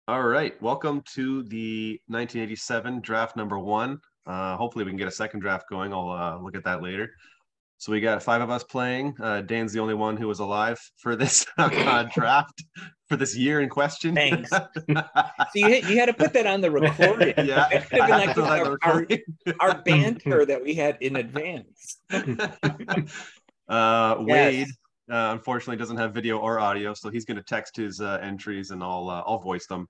All right, welcome to the 1987 draft number one. Hopefully we can get a second draft going. I'll look at that later. So we got five of us playing. Dan's the only one who was alive for this draft for this year in question. Thanks. So you had to put that on the recording. Yeah, it could have been like our banter that we had in advance. Wade unfortunately doesn't have video or audio, so he's going to text his entries and I'll voice them.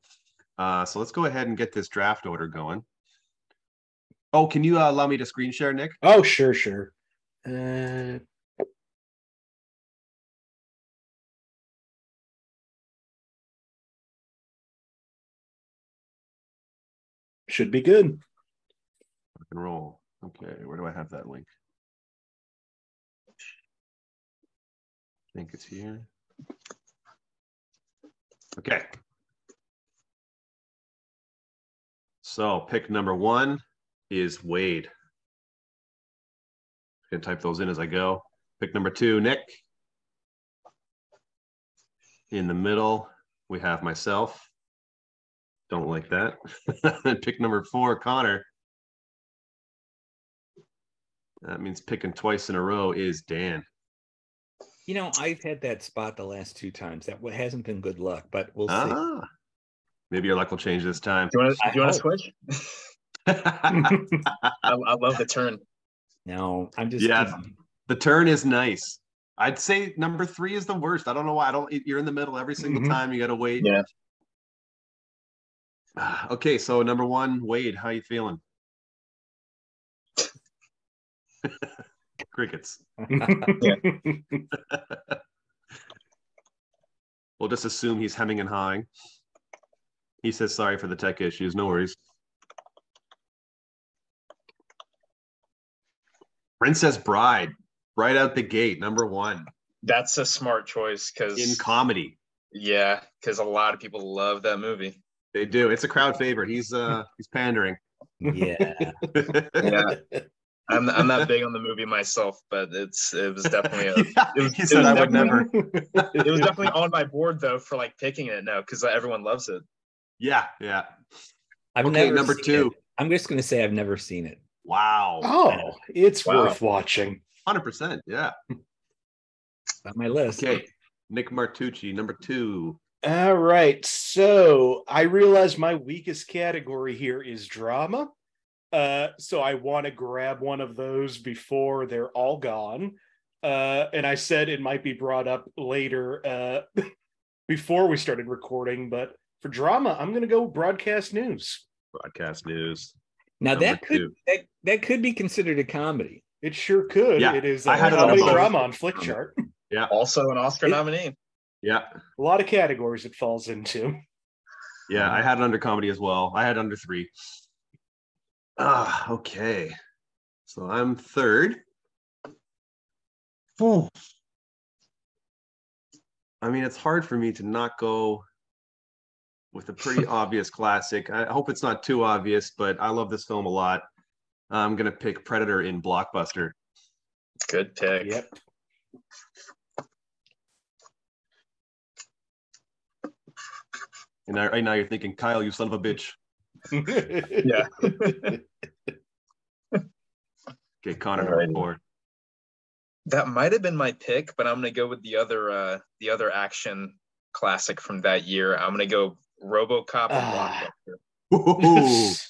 So let's go ahead and get this draft order going. Oh, can you allow me to screen share, Nick? Oh, sure. Should be good. Rock and roll. Okay, where do I have that link? I think it's here. Okay. So pick number one is Wade. I'm gonna type those in as I go. Pick number two, Nick. In the middle, we have myself. Don't like that. Pick number four, Connor. That means picking twice in a row is Dan. You know, I've had that spot the last two times. That hasn't been good luck, but we'll see. Maybe your luck will change this time. Do you want to switch? I love the turn. No, I'm just the turn is nice. I'd say number three is the worst. I don't know why. You're in the middle every single time. You got to wait. Yeah. Okay, so number one, Wade, how you feeling? Crickets. We'll just assume he's hemming and hawing. He says sorry for the tech issues. No worries. Princess Bride, right out the gate, number one. That's a smart choice because in comedy. Yeah, because a lot of people love that movie. They do. It's a crowd favorite. He's pandering. Yeah. Yeah. I'm not big on the movie myself, but it was definitely I would never. It was definitely on my board though for like picking it now because everyone loves it. Yeah. I've never number two. I'm just going to say I've never seen it. Wow. Oh, it's worth watching. 100%. Yeah. On my list. Okay. Nick Martucci, number two. All right. So I realize my weakest category here is drama. So I want to grab one of those before they're all gone. And I said it might be brought up later before we started recording, but for drama, I'm going to go broadcast news. Broadcast news. Now that could be considered a comedy. It sure could. Yeah. It is a comedy drama on Flickchart. Yeah. Also an Oscar nominee. Yeah. A lot of categories it falls into. Yeah, I had it under comedy as well. I had under three. Okay. So I'm third. I mean, it's hard for me to not go with a pretty obvious classic. I hope it's not too obvious, but I love this film a lot. I'm going to pick Predator in Blockbuster. Good pick. Yep. And right now you're thinking, Kyle, you son of a bitch. Yeah. Okay, Connor, number four. That might have been my pick, but I'm going to go with the other action classic from that year. I'm going to go RoboCop and Blockbuster.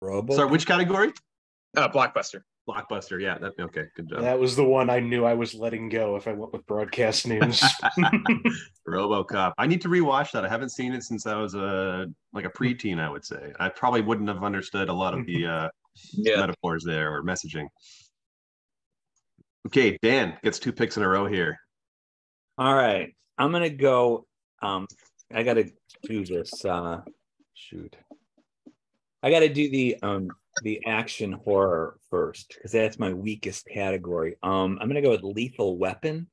RoboCop? Sorry, which category? Blockbuster. Blockbuster, yeah. Okay, good job. That was the one I knew I was letting go if I went with broadcast news. RoboCop. I need to rewatch that. I haven't seen it since I was like a preteen, I would say. I probably wouldn't have understood a lot of the metaphors there or messaging. Okay, Dan gets two picks in a row here. All right. I'm going to go. I got to do this. Shoot. I got to do the action horror first because that's my weakest category. I'm going to go with Lethal Weapon.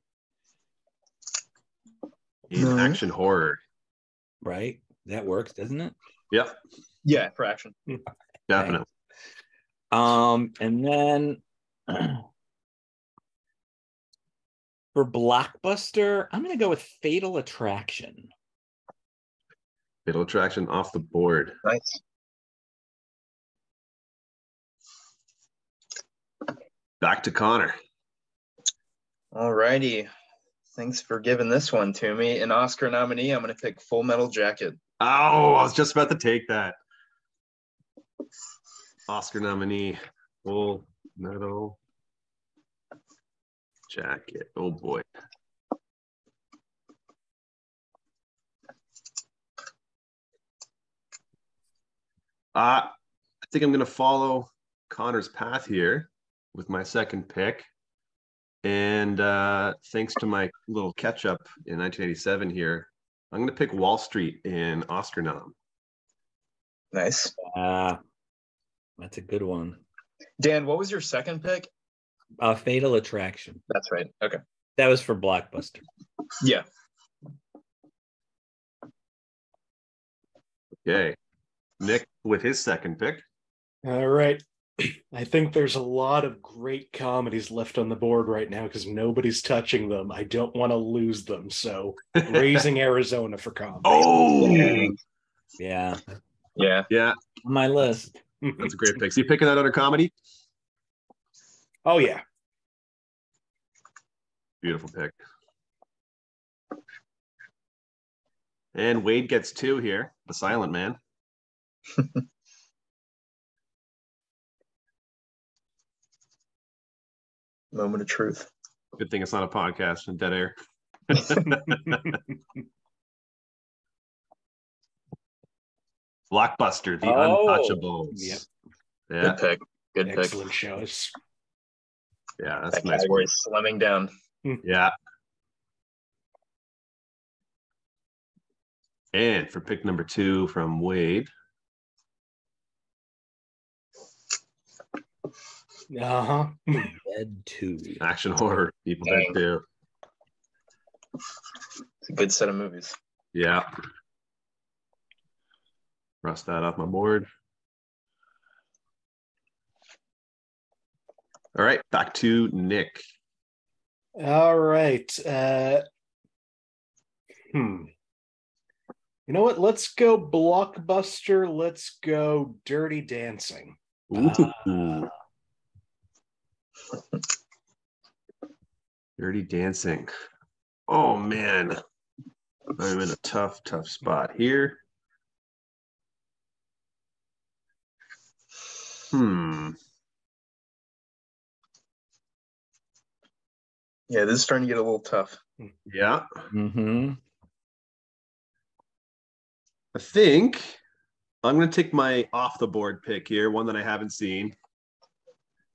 In action horror. Right? That works, doesn't it? Yep. Yeah, for action. Definitely. And then for Blockbuster, I'm going to go with Fatal Attraction. Fatal Attraction off the board. Nice. Back to Connor. All righty. Thanks for giving this one to me. An Oscar nominee, I'm going to pick Full Metal Jacket. Oh, I was just about to take that. Oscar nominee, Full Metal Jacket. Oh boy. I think I'm going to follow Connor's path here with my second pick. And thanks to my little catch up in 1987 here, I'm going to pick Wall Street in Oscar nom. Nice. That's a good one. Dan, what was your second pick? Fatal Attraction. That's right. Okay. That was for Blockbuster. Yeah. Okay. Nick with his second pick. All right. I think there's a lot of great comedies left on the board right now because nobody's touching them. I don't want to lose them. So Raising Arizona for comedy. Oh, Yeah. Yeah. yeah. On my list. That's a great pick. So you picking that under comedy? Oh, yeah. Beautiful pick. And Wade gets 2 here. The Silent Man. Moment of truth. Good thing it's not a podcast in dead air. Blockbuster, The Untouchables. Yep. Yeah, Good pick. Good pick. Excellent shows. yeah, that's That a nice category one. is slimming down. Yeah. And for pick number 2 from Wade, Uh-huh. Dead 2. action horror, People Dead Dang. 2. It's a good set of movies. Yeah. Cross that off my board. All right, back to Nick. All right. You know what? Let's go Blockbuster. Let's go Dirty Dancing. Ooh. Dirty Dancing. Oh man, I'm in a tough spot here. Yeah, this is starting to get a little tough. Yeah, Mm-hmm. I think I'm going to take my off the board pick here, one that I haven't seen.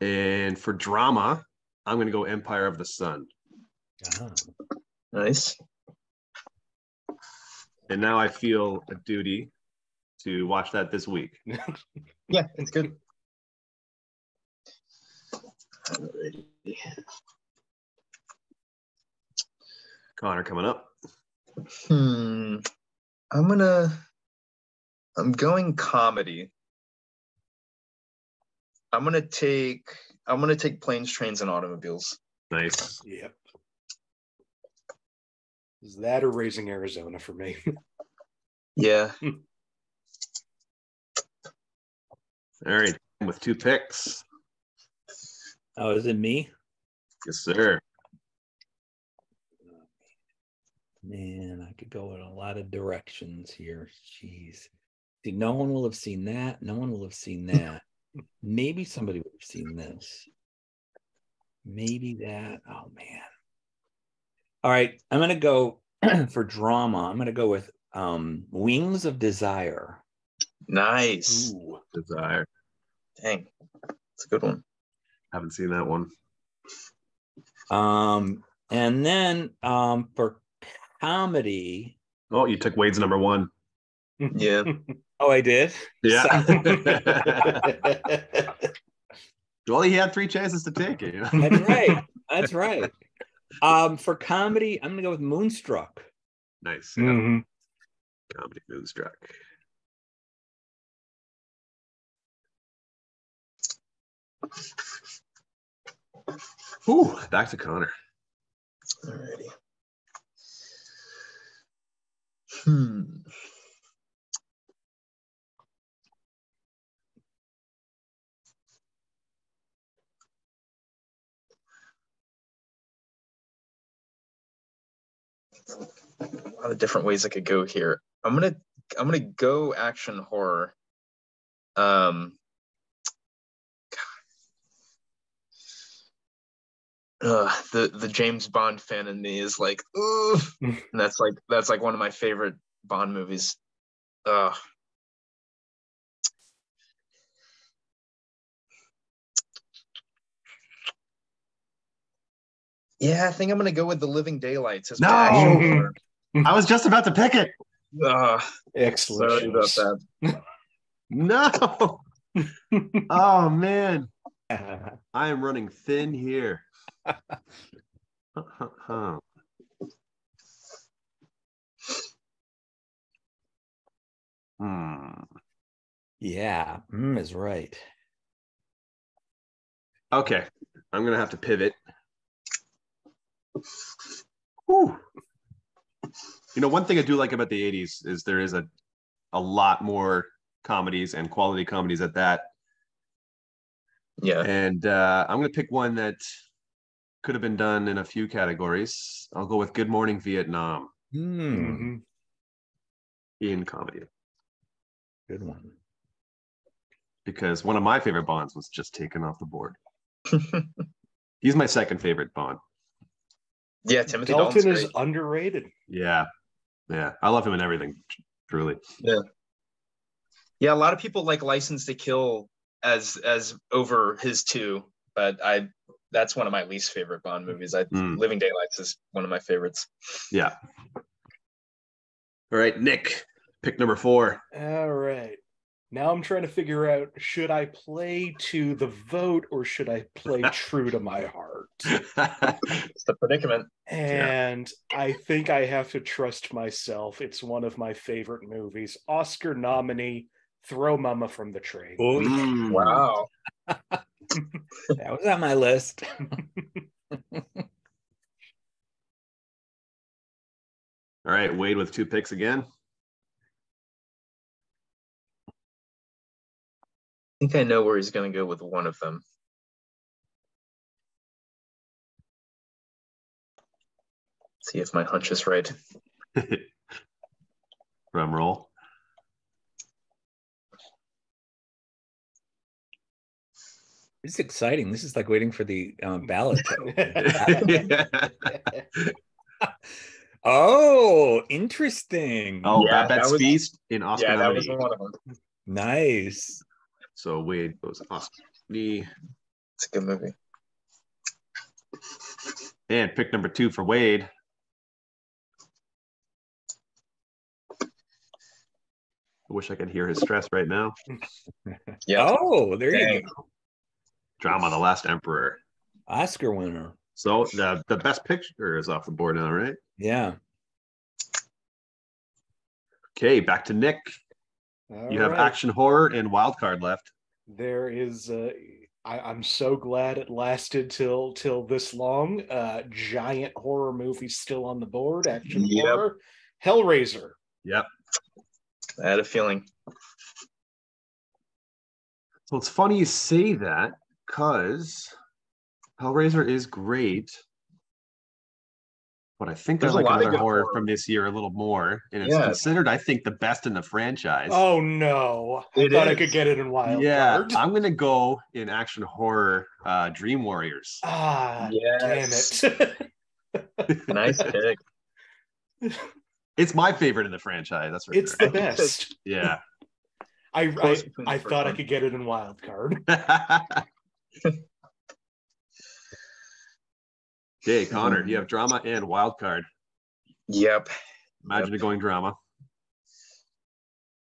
And for drama, I'm going to go Empire of the Sun. Nice. And now I feel a duty to watch that this week. Yeah, it's good. Alrighty. Connor coming up. I'm going comedy. I'm gonna take Planes, Trains, and Automobiles. Nice. Yep. Is that or Raising Arizona for me? Yeah. All right, with 2 picks. Oh, is it me? Yes, sir. Man, I could go in a lot of directions here. Jeez. See, no one will have seen that. No one will have seen that. Maybe somebody would have seen this. Maybe that. Oh, man. All right. I'm going to go for drama. I'm going to go with Wings of Desire. Nice. Ooh. Desire. Dang. It's a good one. Haven't seen that one. And then for comedy. Oh, you took Wade's number 1. Yeah. Oh, I did? Yeah. Well, he had 3 chances to take it. You know? That's right. That's right. For comedy, I'm gonna go with Moonstruck. Nice. Mm-hmm. Comedy Moonstruck. Ooh, back to Connor. Alrighty. A lot of different ways I could go here. I'm gonna go action horror. The James Bond fan in me is like, ooh, and that's like one of my favorite Bond movies. Yeah, I think I'm gonna go with The Living Daylights as my action horror. I was just about to pick it. Excellent. Sorry about that. No. Oh man, I am running thin here. Yeah, is right. Okay, I'm gonna have to pivot. Whew. You know, one thing I do like about the 80s is there is a lot more comedies and quality comedies at that. Yeah. And I'm going to pick one that could have been done in a few categories. I'll go with Good Morning Vietnam. Mm-hmm. In comedy. Good one. Because one of my favorite Bonds was just taken off the board. He's my second favorite Bond. Yeah, Timothy Dalton Dalton's is underrated. Yeah. I love him in everything, truly. Yeah, a lot of people like License to Kill as over his two, but that's one of my least favorite Bond movies. Living Daylights is one of my favorites. Yeah. All right, Nick, pick number 4. All right. Now I'm trying to figure out, should I play to the vote or should I play true to my heart? It's the predicament. And I think I have to trust myself. It's one of my favorite movies. Oscar nominee, Throw Mama from the Train. Wow. That was on my list. All right, Wade with 2 picks again. I think I know where he's going to go with one of them. See if my hunch is right. Drum roll. It's exciting. This is like waiting for the ballot. Oh, interesting. Oh, Yeah, Babette's Feast in Oscar Yeah, nominee. that was one of them. Nice. So Wade goes Oscar. It's a good movie. And pick number 2 for Wade. I wish I could hear his stress right now. Yeah. Oh, there you go. Drama, The Last Emperor. Oscar winner. So the best picture is off the board now, right? Yeah. Okay, back to Nick. You have action horror and wild card left. There is I'm so glad it lasted till this long. Giant horror movie still on the board. Action horror. Hellraiser. Yep. I had a feeling. So it's funny you say that because Hellraiser is great. But I think there's like another horror from this year a little more. And it's considered, I think, the best in the franchise. Oh, no. I thought I could get it in wild card. I'm going to go in action horror Dream Warriors. Damn it. Nice pick. It's my favorite in the franchise. That's right. It's the best. Yeah. I thought I could get it in wild card. Okay, Connor, you have drama and wild card. Yep. Imagine it going drama.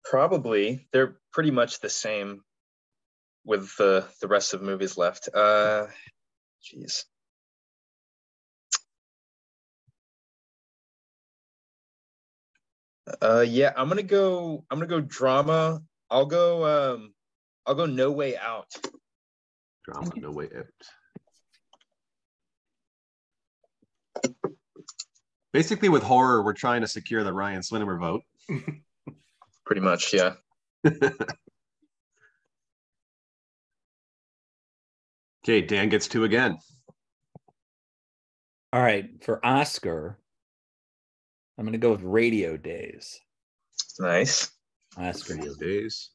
Probably. They're pretty much the same with the rest of the movies left. Jeez. Yeah, I'm gonna go drama. I'll go No Way Out. Drama, No Way Out. Basically, with horror, we're trying to secure the Ryan Swinnermer vote. Pretty much, yeah. Okay, Dan gets 2 again. All right, for Oscar, I'm going to go with Radio Days. Nice. Oscar. Days.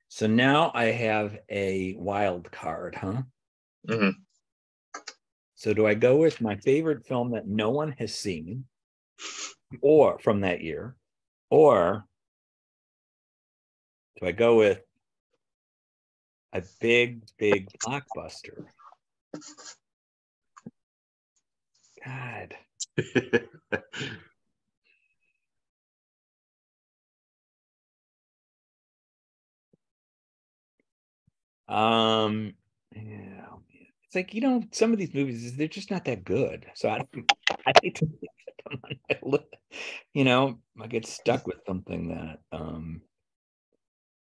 So now I have a wild card, huh? Mm-hmm. So do I go with my favorite film that no one has seen, or from that year, or do I go with a big blockbuster? God. Yeah, it's like, some of these movies, they're just not that good. So I hate to put them on my list. I get stuck with something that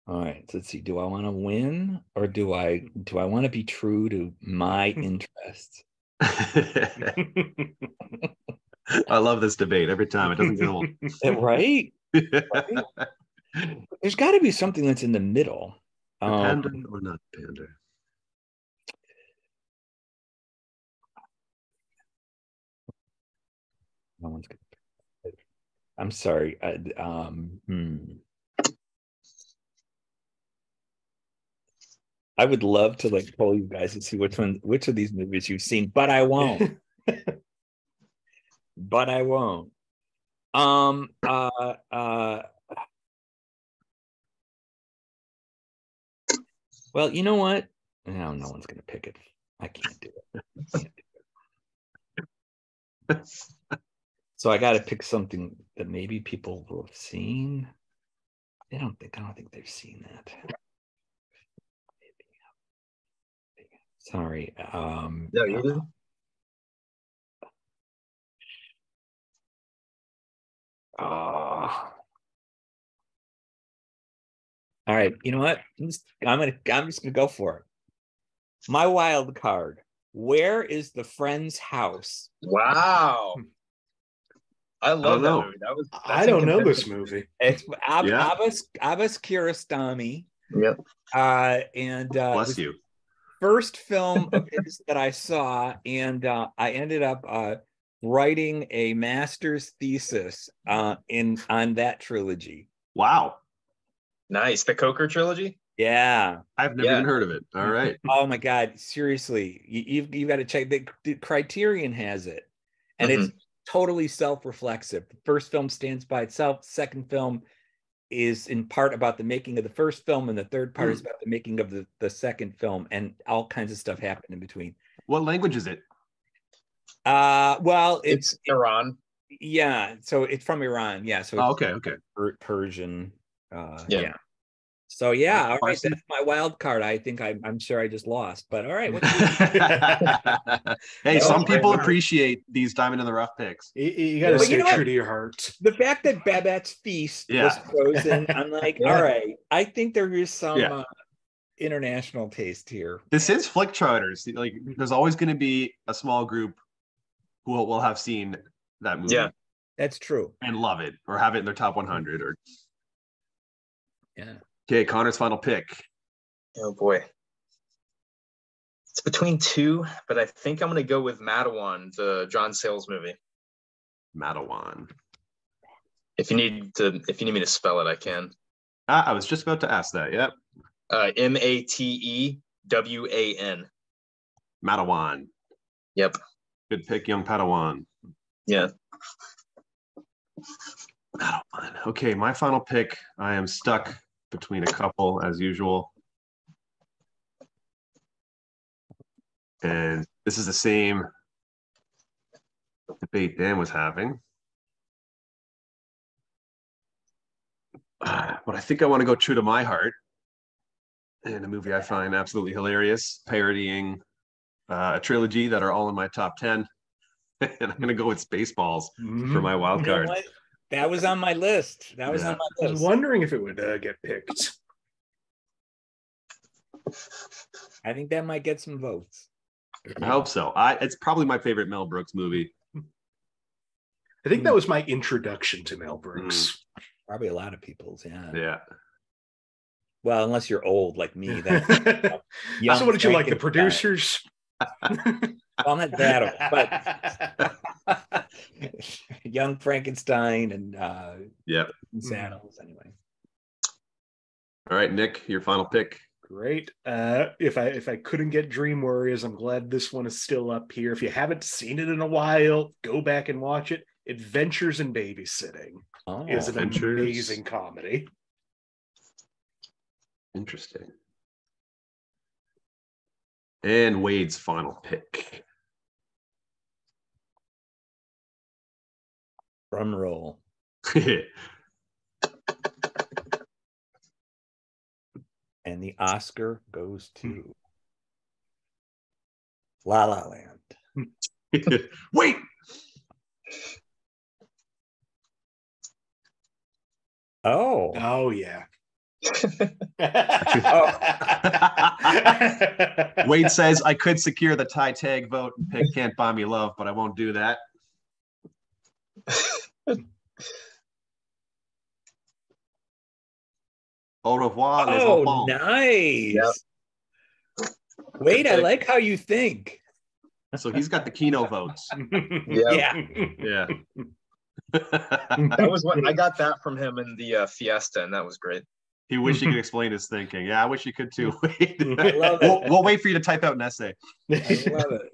all right, so let's see. Do I want to win, or do I want to be true to my interests? I love this debate every time. It doesn't get old. Right? Right? There's got to be something that's in the middle. Pander or not pander? No one's gonna. I'm sorry. I would love to poll you guys and see which of these movies you've seen, but I won't. But I won't. Well, you know what? No one's gonna pick it. I can't do it. So I got to pick something that maybe people will have seen. I don't think they've seen that. Sorry. No, you didn't. All right. You know what? I'm just gonna go for it. My wild card. Where is the Friend's house? Wow. I love that movie. I don't know this movie. It's Abbas Kiarostami. Yep. And Bless you. First film of his that I saw, and I ended up writing a master's thesis on that trilogy. Wow. Nice. The Coker trilogy? Yeah. I've never even heard of it. All right. Oh my God. Seriously. You've got to check. The Criterion has it. And it's totally self-reflexive. The first film stands by itself. Second film is in part about the making of the first film, and the third part is about the making of the second film, and all kinds of stuff happened in between. What language is it? Well, it's Iran. Yeah, so it's from Iran. Yeah, so it's okay. Persian. Yeah. So yeah, all right, that's my wild card. I think I'm sure I just lost, but all right. Hey, some people appreciate these diamond in the rough picks. You got to stay true to your heart. The fact that Babette's Feast was frozen, I'm like, all right, I think there is some international taste here. This is Flickcharters. Like, there's always going to be a small group who will have seen that movie. Yeah, that's true, and love it, or have it in their top 100, or yeah. Okay, Connor's final pick. Oh boy. It's between two, but I think I'm going to go with Matawan, the John Sayles movie. Matawan. If you need me to spell it, I can. I was just about to ask that. Yep. Matewan. Matawan. Yep. Good pick, young Padawan. Yeah. Matawan. Okay, my final pick. I am stuck between a couple, as usual. And this is the same debate Dan was having. But I think I want to go true to my heart. And a movie I find absolutely hilarious, parodying a trilogy that are all in my top 10. And I'm going to go with Spaceballs for my wild card. You know, that was on my list. On my list. I was wondering if it would get picked. I think that might get some votes. I hope so. It's probably my favorite Mel Brooks movie. I think that was my introduction to Mel Brooks. Probably a lot of people's, yeah. Yeah. Well, unless you're old like me. So what did you like? The producers? Well, not that old, but Young Frankenstein and Yep. Saddles. Anyway. All right, Nick, your final pick. Great. If I couldn't get Dream Warriors, I'm glad this one is still up here. If you haven't seen it in a while, go back and watch it. Adventures in Babysitting is an amazing comedy. Interesting. And Wade's final pick. Drum roll. And the Oscar goes to La La Land. Wait. Oh yeah. Wade says I could secure the tie tag vote and pick Can't Buy Me Love, but I won't do that. Au revoir, les enfants. Nice. Yep. Wait, I like how you think. So he's got the Kino votes. Yeah. Yeah. That was what I got that from him in the Fiesta, and that was great. He wished he could explain his thinking. Yeah, I wish he could too. I love it. We'll wait for you to type out an essay. I love it.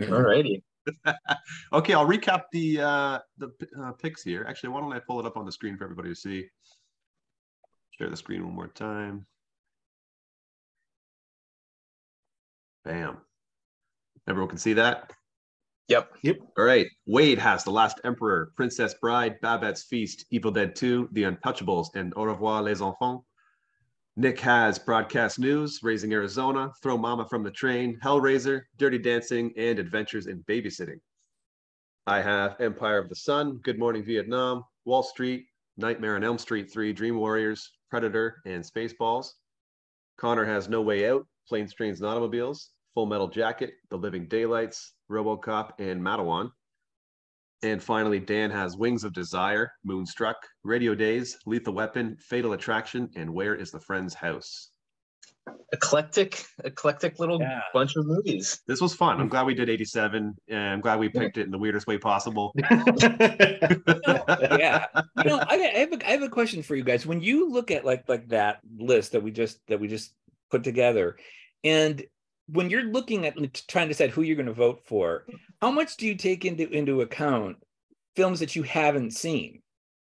Alrighty. Okay, I'll recap the picks here. Actually, why don't I pull it up on the screen for everybody to see? Share the screen one more time. Bam. Everyone can see that? Yep. All right. Wade has The Last Emperor, Princess Bride, Babette's Feast, Evil Dead 2, The Untouchables, and Au revoir, les enfants. Nick has Broadcast News, Raising Arizona, Throw Mama from the Train, Hellraiser, Dirty Dancing, and Adventures in Babysitting. I have Empire of the Sun, Good Morning Vietnam, Wall Street, Nightmare on Elm Street 3, Dream Warriors, Predator, and Spaceballs. Connor has No Way Out, Planes, Trains, and Automobiles, Full Metal Jacket, The Living Daylights, RoboCop, and Matawan. And finally, Dan has Wings of Desire, Moonstruck, Radio Days, Lethal Weapon, Fatal Attraction, and Where is the Friend's House? Eclectic little bunch of movies. This was fun. I'm glad we did 87, and I'm glad we picked it in the weirdest way possible. Yeah. I have a question for you guys. When you look at like that list that we just put together, and when you're looking at trying to decide who you're going to vote for, how much do you take into account films that you haven't seen?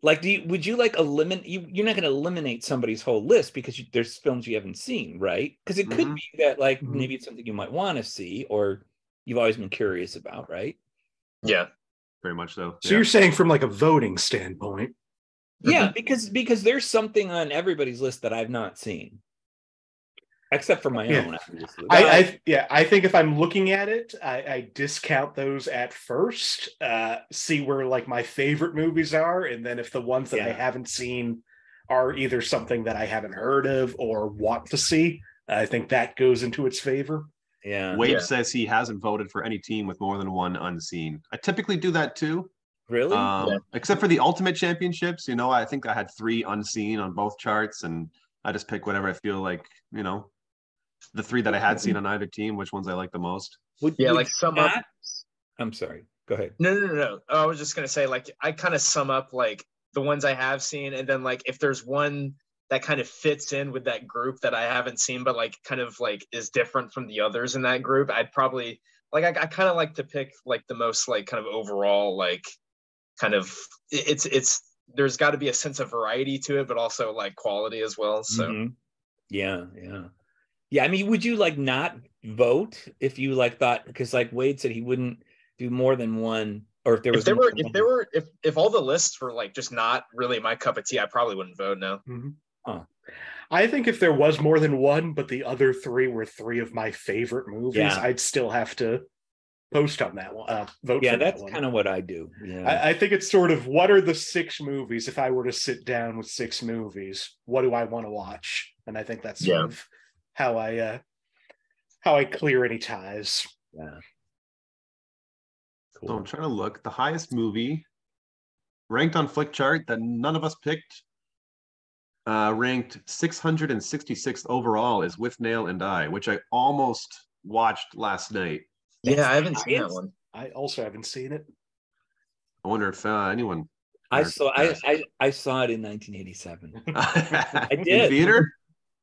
Like, would you like eliminate? You're not going to eliminate somebody's whole list because there's films you haven't seen, right? Because it could be that maybe it's something you might want to see or you've always been curious about, right? Yeah, very much so. So you're saying from like a voting standpoint? Yeah, because there's something on everybody's list that I've not seen. Except for my own, obviously. I think if I'm looking at it, I discount those at first, see where like my favorite movies are, and then if the ones that I haven't seen are either something that I haven't heard of or want to see, I think that goes into its favor. Yeah. Wade says he hasn't voted for any team with more than one unseen. I typically do that too. Really? Except for the Ultimate Championships, I think I had 3 unseen on both charts, and I just pick whatever I feel like, the 3 that I had seen on either team, which ones I like the most. Sum up. I'm sorry. Go ahead. No. I was just gonna say, I kind of sum up the ones I have seen, and then if there's one that kind of fits in with that group that I haven't seen, but is different from the others in that group, I'd probably I kind of like to pick the most kind of overall it's there's got to be a sense of variety to it, but also quality as well. So yeah. I mean, would you not vote if you thought, because Wade said he wouldn't do more than one, or if all the lists were just not really my cup of tea, I probably wouldn't vote. No. I think if there was more than one, but the other 3 were 3 of my favorite movies, I'd still have to post on that one. Vote. Yeah, that's kind of what I do. Yeah, I think it's sort of, what are the 6 movies? If I were to sit down with 6 movies, what do I want to watch? And I think that's sort of how I clear any ties. Yeah. Cool. So I'm trying to look. The highest movie ranked on Flickchart that none of us picked, ranked 666th overall, is With Nail and I, which I almost watched last night. Yeah, I haven't seen that one. I also haven't seen it. I wonder if anyone. I saw it in 1987. I did. In theater?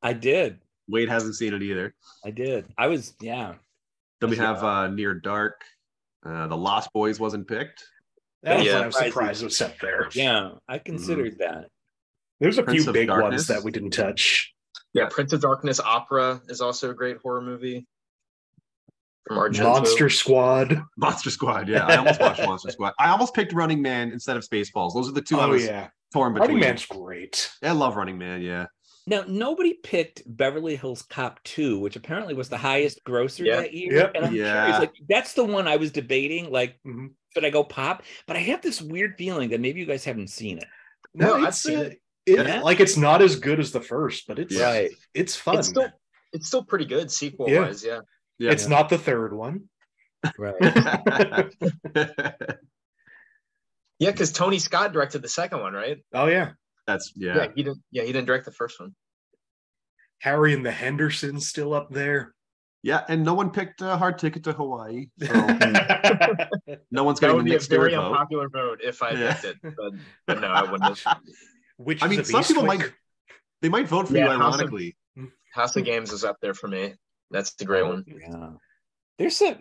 I did. Wade hasn't seen it either. I did. I was, yeah. Then we have Near Dark. The Lost Boys wasn't picked. That was what I was surprised it was up there. Yeah, I considered that. There's a Prince few of big Darkness. ones that we didn't touch. Yeah, Prince of Darkness Opera is also a great horror movie. From Argento. Monster Squad. Monster Squad, yeah. I almost watched Monster Squad. I almost picked Running Man instead of Spaceballs. Those are the two I was torn between. Running Man's great. I love Running Man, yeah. Now, nobody picked Beverly Hills Cop 2, which apparently was the highest grosser that year. Yep. And I'm curious, like, that's the one I was debating, like, should I go pop? But I have this weird feeling that maybe you guys haven't seen it. No, I've seen it. Like, it's not as good as the first, but it's it's fun. It's still pretty good sequel-wise, yeah. It's not the third one. Right. Yeah, because Tony Scott directed the second one, right? Oh yeah. Yeah, he didn't direct the first one. Harry and the Hendersons still up there. Yeah, and no one picked Hard Ticket to Hawaii. So no one's getting the Nick Stewart vote. That would be a very unpopular vote if I picked it, but no, I wouldn't have. Which some people might vote for you ironically. House of Games is up there for me. That's the great one. Yeah. There's some,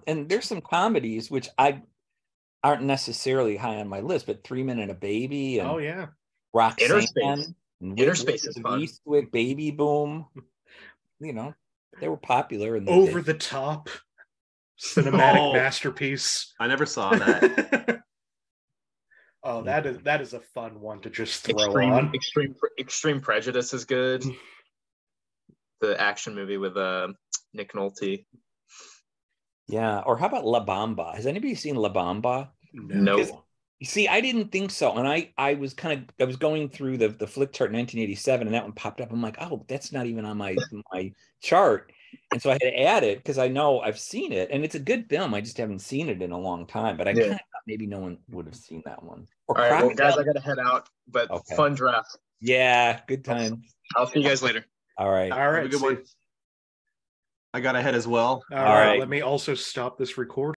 and there's some comedies which aren't necessarily high on my list, but 3 Men and a Baby and Roxanne, Interspace is fun. Eastwick, Baby Boom. They were popular. Over the Top cinematic masterpiece. I never saw that. Oh, that is a fun one to just throw on. Extreme Prejudice is good. The action movie with Nick Nolte. Yeah, or how about La Bamba? Has anybody seen La Bamba? No. You see, I didn't think so, and I was going through the Flickchart 1987, and that one popped up. I'm like, oh, that's not even on my chart, and so I had to add it because I know I've seen it, and it's a good film. I just haven't seen it in a long time, but I kind of thought maybe no one would have seen that one. All right, well, guys, I got to head out, but fun draft. Yeah, good time. I'll see you guys later. All right. Have a good one. I got ahead as well. All right. Let me also stop this recording.